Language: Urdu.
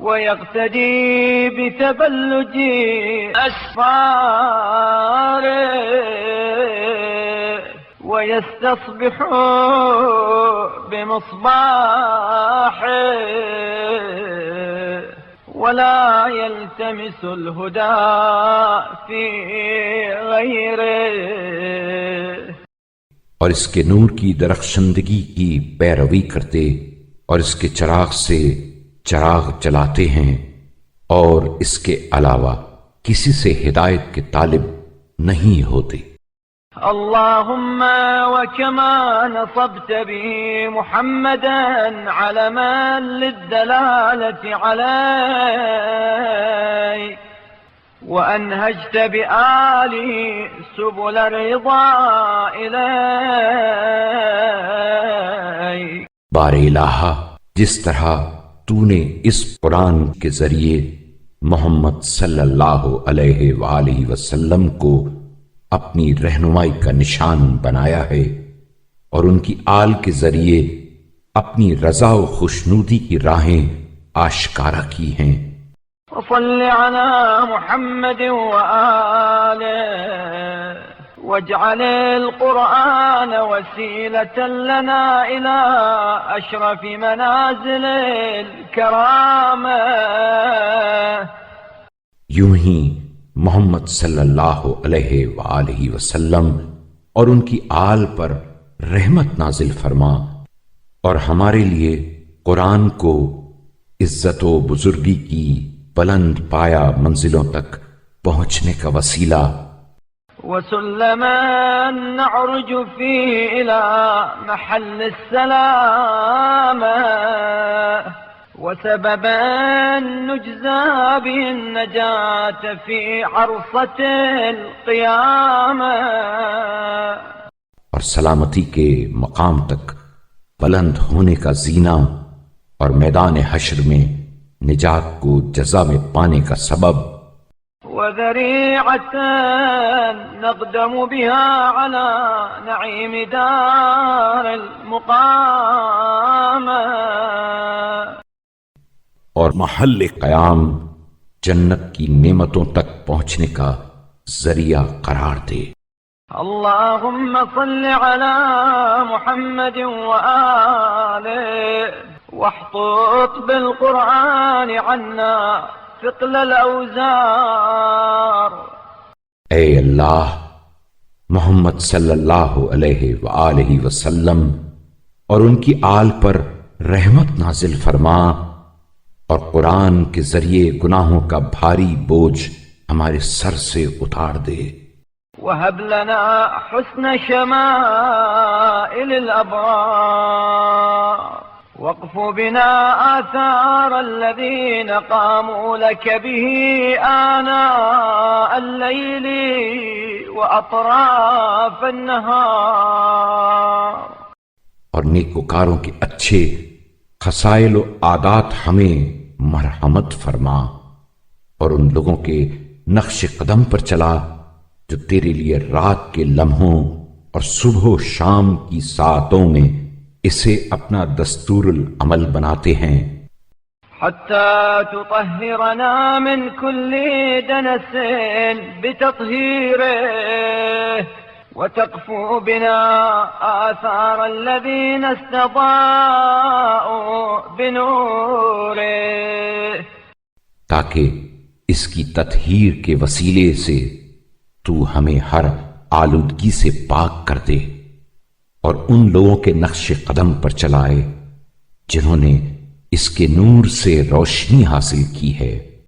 ويقتدي بتبلج أسفاره ويستصبح بمصباحه ولا يلتمس الهدى في غيره، اور اس کے نور کی درخشندگی کی پیروی کرتے اور اس کے چراغ سے چراغ جلاتے ہیں اور اس کے علاوہ کسی سے ہدایت کے طالب نہیں ہوتے۔ اللهم وكما نصبت به محمدا علما للدلالة عليك وأنهجت بآله سبل الرضا إليك، بار الہ، جس طرح تو نے اس قرآن کے ذریعے محمد صلی اللہ علیہ وآلہ وسلم کو اپنی رہنمائی کا نشان بنایا ہے اور ان کی آل کے ذریعے اپنی رضا و خوشنودی کی راہیں آشکارا کی ہیں۔ وصل على محمد وآله واجعل القرآن وسيلة لنا إلى أشرف منازل الكرامة، یوں ہی محمد صلی اللہ علیہ وآلہ وسلم اور ان کی آل پر رحمت نازل فرما اور ہمارے لیے قرآن کو عزت و بزرگی کی بلند پایا منزلوں تک پہنچنے کا وسیلہ، وسلما نعرج فيه إلى محل السلامة وسببا نجزى به النجاة في عرصة القيامة، اور سلامتی کے مقام تک بلند ہونے کا زینہ اور میدان حشر میں نجات کو جزا میں پانے کا سبب، وذريعة نقدم بها على نعيم دار المقامة، اور محل قیام جنت کی نعمتوں تک پہنچنے کا ذریعہ قرار دے۔ اللهم صل على محمد وآله واحطط بالقرآن عنا ثقل الأوزار، اے اللہ محمد صلی اللہ علیہ وآلہ وسلم اور ان کی آل پر رحمت نازل فرما اور قرآن کے ذریعے گناہوں کا بھاری بوجھ ہمارے سر سے اتار دے۔ وهب لنا حسن شمائل الأبرار واقف بنا آثار الذين قاموا لك به آناء الليل وأطراف النهار، اور نیکوکاروں کے اچھے خصائل و عادات ہمیں مرحمت فرما اور ان لوگوں کے نقش قدم پر چلا جو تیرے لیے رات کے لمحوں اور صبح و شام کی ساعتوں میں اسے اپنا دستور العمل بناتے ہیں، حتى تطهرنا من كل دنس بتطهيره وتقفو بنا آثار الذين استضاءوا بنوره، تاکہ اس کی تطہیر کے وسیلے سے تو ہمیں ہر آلودگی سے پاک کر دے اور ان لوگوں کے نقش قدم پر چلائے جنہوں نے اس کے نور سے روشنی حاصل کی ہے۔